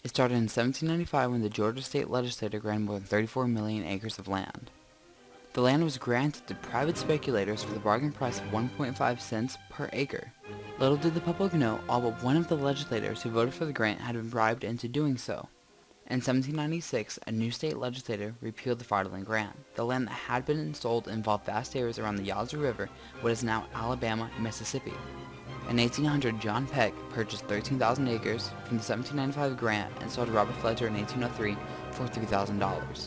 It started in 1795 when the Georgia state legislature granted more than 34 million acres of land. The land was granted to private speculators for the bargain price of 1.5 cents per acre. Little did the public know, all but one of the legislators who voted for the grant had been bribed into doing so. In 1796, a new state legislature repealed the fraudulent grant. The land that had been sold involved vast areas around the Yazoo River, what is now Alabama and Mississippi. In 1800, John Peck purchased 13,000 acres from the 1795 grant and sold to Robert Fletcher in 1803 for $3,000.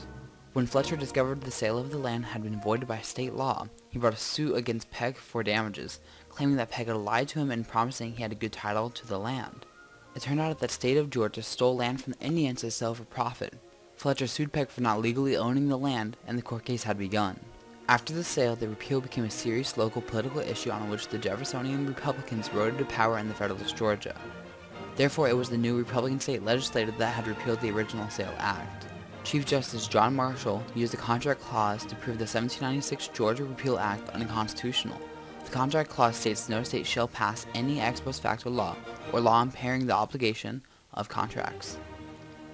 When Fletcher discovered the sale of the land had been voided by state law, he brought a suit against Peck for damages, claiming that Peck had lied to him and promising he had a good title to the land. It turned out that the state of Georgia stole land from the Indians to sell for profit. Fletcher sued Peck for not legally owning the land, and the court case had begun. After the sale, the repeal became a serious local political issue on which the Jeffersonian Republicans rode to power in the federalist Georgia. Therefore, it was the new Republican state legislature that had repealed the original Sale Act. Chief Justice John Marshall used the contract clause to prove the 1796 Georgia Repeal Act unconstitutional. The contract clause states no state shall pass any ex post facto law or law impairing the obligation of contracts.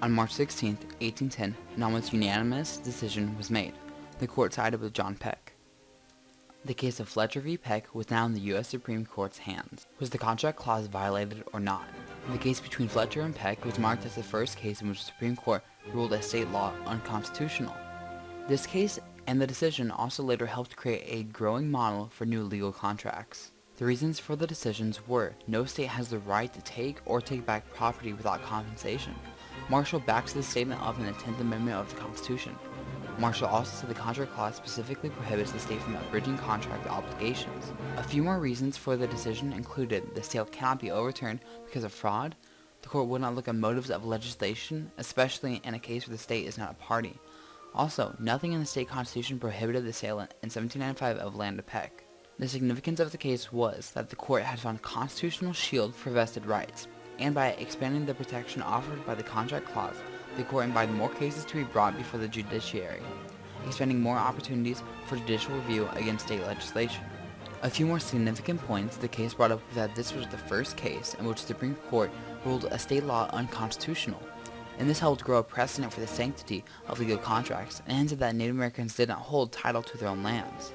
On March 16, 1810, an almost unanimous decision was made. The court sided with John Peck. The case of Fletcher v. Peck was now in the U.S. Supreme Court's hands. Was the contract clause violated or not? The case between Fletcher and Peck was marked as the first case in which the Supreme Court ruled a state law unconstitutional. This case and the decision also later helped create a growing model for new legal contracts. The reasons for the decisions were, no state has the right to take or take back property without compensation. Marshall backs this statement up in the 10th Amendment of the Constitution. Marshall also said the contract clause specifically prohibits the state from abridging contract obligations. A few more reasons for the decision included the sale cannot be overturned because of fraud, the court would not look at motives of legislation, especially in a case where the state is not a party. Also, nothing in the state constitution prohibited the sale in 1795 of land to Peck. The significance of the case was that the court had found a constitutional shield for vested rights, and by expanding the protection offered by the contract clause, the court invited more cases to be brought before the judiciary, expanding more opportunities for judicial review against state legislation. A few more significant points the case brought up was that this was the first case in which the Supreme Court ruled a state law unconstitutional, and this helped grow a precedent for the sanctity of legal contracts and hinted that Native Americans did not hold title to their own lands.